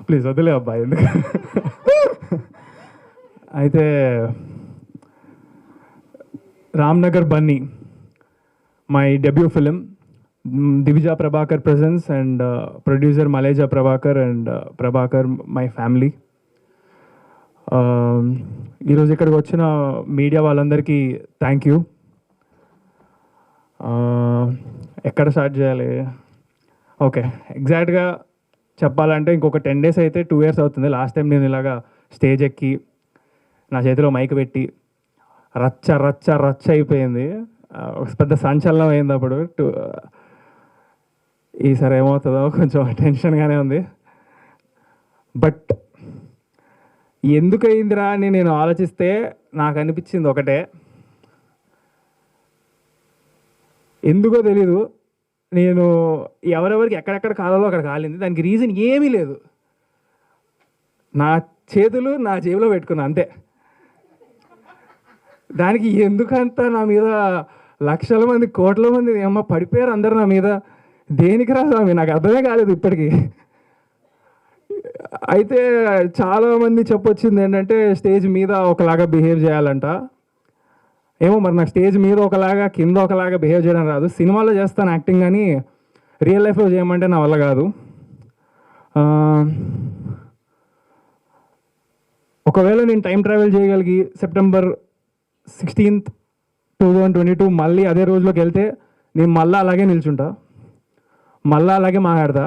Please వదిలే అబ్బాయి ఎందుకు. అయితే Ramnagar Bunny my debut film. Divija Prabhakar presents and producer Maleja Prabhakar and Prabhakar my family. ఈరోజు ఇక్కడికి వచ్చిన మీడియా వాళ్ళందరికీ థ్యాంక్ యూ. ఎక్కడ స్టార్ట్ చేయాలి? ఓకే, ఎగ్జాక్ట్గా చెప్పాలంటే ఇంకొక 10 days అయితే 2 years అవుతుంది. లాస్ట్ టైం నేను ఇలాగా స్టేజ్ ఎక్కి నా చేతిలో మైక్ పెట్టి రచ్చ రచ్చ రచ్చ అయిపోయింది. పెద్ద సంచలనం అయింది అప్పుడు. ఈసారి ఏమవుతుందో కొంచెం టెన్షన్గానే ఉంది. బట్ ఎందుకు అయిందిరా అని నేను ఆలోచిస్తే నాకు అనిపించింది ఒకటే, ఎందుకో తెలీదు, నేను ఎవరెవరికి ఎక్కడెక్కడ కాలాలో అక్కడ కాలింది. దానికి రీజన్ ఏమీ లేదు. నా చేతులు నా జేబులో పెట్టుకున్నా అంతే. దానికి ఎందుకంత నా మీద లక్షల మంది కోట్ల మంది ఏమో పడిపోయారు అందరు నా మీద. దేనికి రా స్వామి, నాకు అర్థమే కాలేదు ఇప్పటికీ. అయితే చాలామంది చెప్పొచ్చింది ఏంటంటే స్టేజ్ మీద ఒకలాగా బిహేవ్ చేయాలంట. ఏమో మరి నాకు స్టేజ్ మీద ఒకలాగా కింద ఒకలాగా బిహేవ్ చేయడం రాదు. సినిమాలో చేస్తాను యాక్టింగ్, కానీ రియల్ లైఫ్లో చేయమంటే నా వల్ల కాదు. ఒకవేళ నేను టైం ట్రావెల్ చేయగలిగి September 16th 2022 మళ్ళీ అదే రోజులోకి వెళ్తే నేను మళ్ళీ అలాగే నిల్చుంటా, మళ్ళీ అలాగే మాట్లాడతా,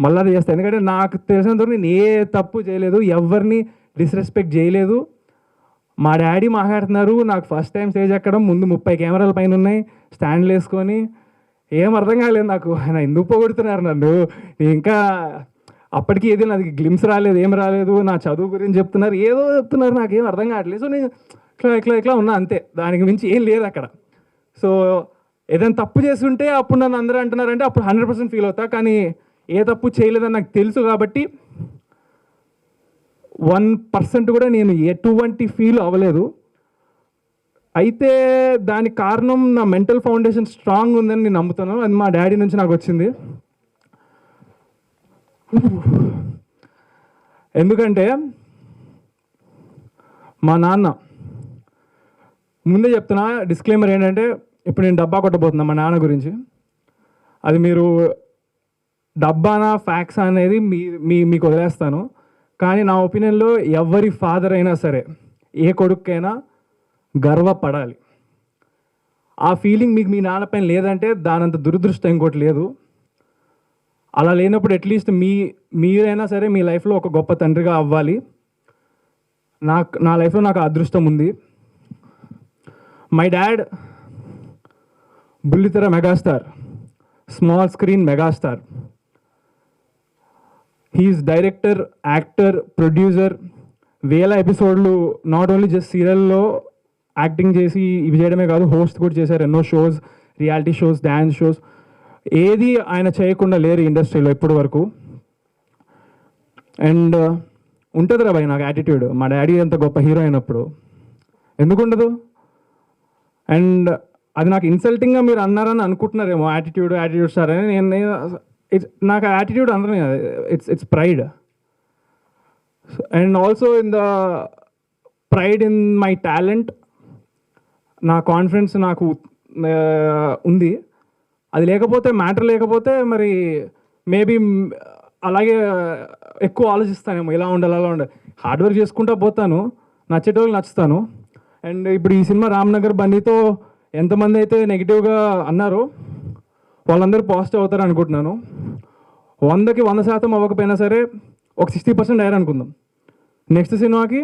మళ్ళీ అది చేస్తాను. ఎందుకంటే నాకు తెలిసినంతవరకు నేను ఏ తప్పు చేయలేదు, ఎవరిని డిస్రెస్పెక్ట్ చేయలేదు. మా డాడీ మాట్లాడుతున్నారు, నాకు ఫస్ట్ టైం స్టేజ్ ఎక్కడం, ముందు 30 కెమెరాల పైన ఉన్నాయి, స్టాండ్లు వేసుకొని, ఏం అర్థం కాలేదు నాకు. ఆయన ఎందుకు పొగుడుతున్నారు నన్ను. ఇంకా అప్పటికి ఏది నాది గ్లిమ్స్ రాలేదు, ఏం రాలేదు. నా చదువు గురించి చెప్తున్నారు, ఏదో చెప్తున్నారు, నాకేం అర్థం కావట్లేదు. సో నేను ఇట్లా ఉన్నా అంతే, దానికి మించి ఏం లేదు అక్కడ. సో ఏదైనా తప్పు చేస్తుంటే అప్పుడు నన్ను అందరూ అంటున్నారంటే అప్పుడు 100% ఫీల్ అవుతా. కానీ ఏ తప్పు చేయలేదని నాకు తెలుసు కాబట్టి 1% కూడా నేను ఎటువంటి ఫీల్ అవ్వలేదు. అయితే దానికి కారణం నా మెంటల్ ఫౌండేషన్ స్ట్రాంగ్ ఉందని నేను నమ్ముతాను. అది మా డాడీ నుంచి నాకు వచ్చింది. ఎందుకంటే మా నాన్న, ముందే చెప్తున్నా డిస్క్లైమర్ ఏంటంటే, ఇప్పుడు నేను డబ్బా కొట్టబోతున్నా మా నాన్న గురించి. అది మీరు డబ్బానా ఫ్యాక్స్ అనేది మీకు వదిలేస్తాను. కానీ నా ఒపీనియన్లో ఎవరి ఫాదర్ అయినా సరే, ఏ కొడుకైనా గర్వపడాలి. ఆ ఫీలింగ్ మీకు మీ నాన్న పైన లేదంటే దానంత దురదృష్టం ఇంకోటి లేదు. అలా లేనప్పుడు అట్లీస్ట్ మీరైనా సరే మీ లైఫ్లో ఒక గొప్ప తండ్రిగా అవ్వాలి. నా లైఫ్లో నాకు అదృష్టం ఉంది. మై డాడ్ బుల్లితెర megastar, small screen megastar. He's director, actor, producer. వేల ఎపిసోడ్లు నాట్ ఓన్లీ జస్ట్ సీరియల్లో యాక్టింగ్ చేసి ఇవి చేయడమే కాదు, హోస్ట్ కూడా చేశారు ఎన్నో shows, reality shows, dance shows. ఏది ఆయన చేయకుండా లేరు ఇండస్ట్రీలో ఇప్పటి వరకు. అండ్ ఉంటుంది రా భయ్ నాకు యాటిట్యూడ్. మా డాడీ అంత గొప్ప హీరో అయినప్పుడు ఎందుకు ఉండదు? అండ్ అది నాకు ఇన్సల్టింగ్గా మీరు అన్నారని అనుకుంటున్నారేమో, యాటిట్యూడ్ స్టార్ అని. నాకు యాటిట్యూడ్ అందరూ it's pride. And also in the pride in my talent. నా కాన్ఫిడెన్స్ నాకు ఉంది. అది లేకపోతే, మ్యాటర్ లేకపోతే మరి మేబీ అలాగే ఎక్కువ ఆలోచిస్తానేమో, ఇలా ఉండాలి అలా ఉండాలి. హార్డ్ వర్క్ చేసుకుంటూ పోతాను, నచ్చేటోళ్ళకి నచ్చుతాను. అండ్ ఇప్పుడు ఈ సినిమా రామ్నగర్ బన్నీతో ఎంతమంది అయితే నెగిటివ్గా అన్నారో వాళ్ళందరూ పాజిటివ్ అవుతారు అనుకుంటున్నాను. 100కి 100% అవ్వకపోయినా సరే ఒక 60% అయ్యారు అనుకుందాం. నెక్స్ట్ సినిమాకి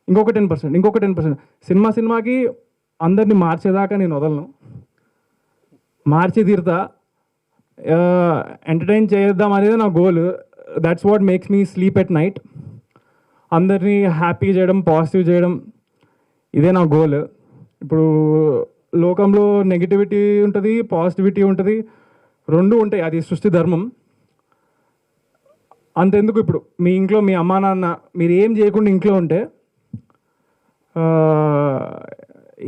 ఇంకొక 10%. సినిమాకి అందరినీ మార్చేదాకా నేను వదలను, మార్చి తీరుతా. ఎంటర్టైన్ చేద్దాం అనేది నా goal. That's what makes me sleep at night. అందరినీ హ్యాపీ చేయడం, పాజిటివ్ చేయడం, ఇదే నా గోల్. ఇప్పుడు లోకంలో నెగిటివిటీ ఉంటుంది, పాజిటివిటీ ఉంటుంది, రెండు ఉంటాయి. అది సృష్టి ధర్మం. అంతెందుకు, ఇప్పుడు మీ ఇంట్లో మీ అమ్మా నాన్న మీరు ఏం చేయకుండా ఇంట్లో ఉంటే,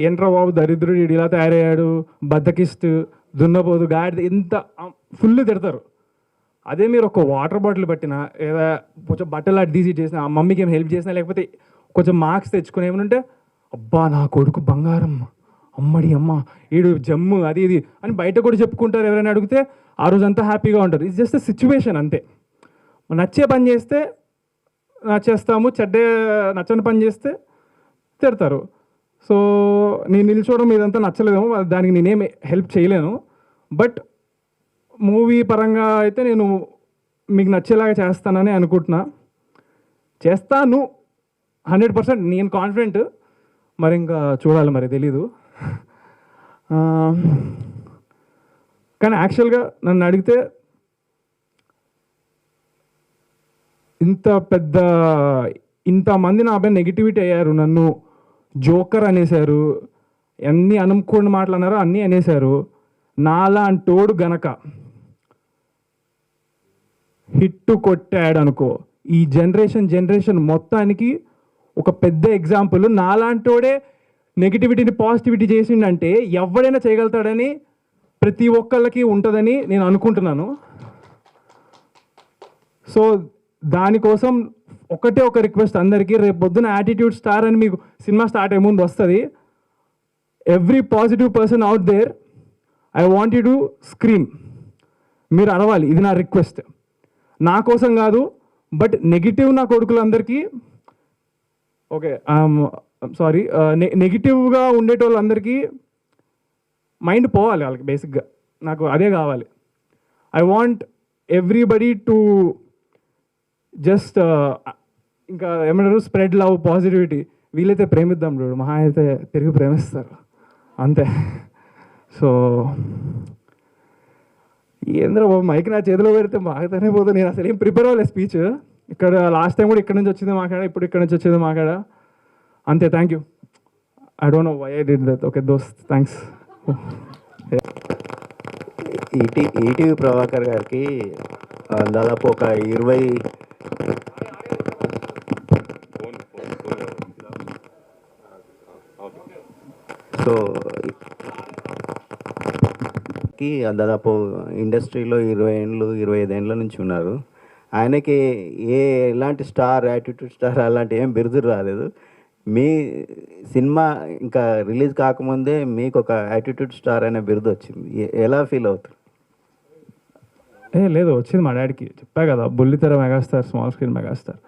ఏంట్రా బాబు దరిద్రుడు, ఇలా తయారయ్యాడు, బద్దకిస్తూ, దున్నపోదు, గాడిద, ఇంత ఫుల్ తిడతారు. అదే మీరు ఒక వాటర్ బాటిల్ పట్టినా లేదా కొంచెం బట్టలు అటు తీసి చేసిన ఆ మమ్మీకి ఏం హెల్ప్ చేసినా లేకపోతే కొంచెం మార్క్స్ తెచ్చుకుని ఏమంటే అబ్బా నా కొడుకు బంగారం అమ్మడి అమ్మ ఈడు జమ్ము అది ఇది అని బయట కూడా చెప్పుకుంటారు. ఎవరైనా అడిగితే ఆ రోజు అంతా హ్యాపీగా ఉంటారు. ఇట్స్ జస్ట్ సిచ్యువేషన్ అంతే. నచ్చే పని చేస్తే నచ్చేస్తాము, నచ్చని పని చేస్తే తిడతారు. సో నేను నిల్చోవడం ఇదంతా నచ్చలేదేమో, దానికి నేనేం హెల్ప్ చేయలేను. బట్ మూవీ పరంగా అయితే నేను మీకు నచ్చేలాగా చేస్తానని అనుకుంటున్నా. చేస్తాను 100%, నేను కాన్ఫిడెంట్. మరి ఇంకా చూడాలి, మరి తెలీదు. కానీ యాక్చువల్గా నన్ను అడిగితే ఇంతమంది నా పైన నెగిటివిటీ అయ్యారు, నన్ను జోకర్ అనేశారు, అన్నీ అనుకోని మాటలు అన్నారు, అన్నీ అనేశారు. నాలాంటోడు గనక హిట్టు కొట్టాడు అనుకో, ఈ జనరేషన్ మొత్తానికి ఒక పెద్ద ఎగ్జాంపుల్. నాలాంటోడే నెగిటివిటీని పాజిటివిటీ చేసిండంటే ఎవడైనా చేయగలుగుతాడని ప్రతి ఒక్కళ్ళకి ఉంటుందని నేను అనుకుంటున్నాను. సో దానికోసం ఒకటే ఒక రిక్వెస్ట్ అందరికీ, రేపు పొద్దున యాటిట్యూడ్ స్టార్ అని మీకు సినిమా స్టార్ట్ అయ్యే ముందు వస్తుంది. Every positive person out there, I want you to scream. మీరు అరవాలి, ఇది నా రిక్వెస్ట్. నా కోసం కాదు, బట్ నెగిటివ్ నా కొడుకులందరికీ, ఓకే సారీ, నెగిటివ్గా ఉండేటోళ్ళందరికీ మైండ్ పోవాలి వాళ్ళకి. బేసిక్గా నాకు అదే కావాలి. I want everybody to just ఇంకా ఏమంటారు, స్ప్రెడ్ లవ్, పాజిటివిటీ. వీలైతే ప్రేమిద్దాం చూడు, మహా అయితే తిరిగి ప్రేమిస్తారు అంతే. సో ఏంద్ర మైక్ నా చేతిలో పెడితే మాకుతూనే పోతుంది. నేను అసలు ఏం ప్రిపేర్ అవ్వలేదు స్పీచ్. ఇక్కడ లాస్ట్ టైం కూడా ఇక్కడ నుంచి వచ్చింది మాకాడ, ఇప్పుడు ఇక్కడ నుంచి వచ్చేది మాకాడ అంతే. Thank you. I don't know why I did that. Okay దోస్త్, థ్యాంక్స్. ఈటీవీ ప్రభాకర్ గారికి దాదాపు ఒక 20 సో దాదాపు ఇండస్ట్రీలో 20 ఏళ్ళు 25 ఏళ్ళ నుంచి ఉన్నారు. ఆయనకి ఎలాంటి స్టార్, యాటిట్యూడ్ స్టార్ అలాంటి ఏం బిరుదులు రాలేదు. మీ సినిమా ఇంకా రిలీజ్ కాకముందే మీకు ఒక యాటిట్యూడ్ స్టార్ అనే బిరుదు వచ్చింది. ఎలా ఫీల్ అవుతారు? లేదు, వచ్చింది మా డాడీకి. చెప్పా కదా, బుల్లితెర మెగాస్టార్, స్మాల్ స్క్రీన్ మెగాస్టార్.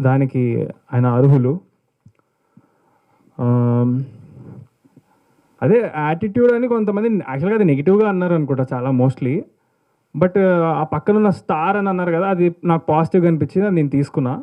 దానికి ఆయన అర్హులు. అదే యాటిట్యూడ్ అని కొంతమంది యాక్చువల్గా అది నెగిటివ్గా అన్నారు అనుకుంటా చాలా మోస్ట్లీ. బట్ ఆ పక్కన ఉన్న స్టార్ అని అన్నారు కదా, అది నాకు పాజిటివ్గా అనిపించింది, అది నేను తీసుకున్నా.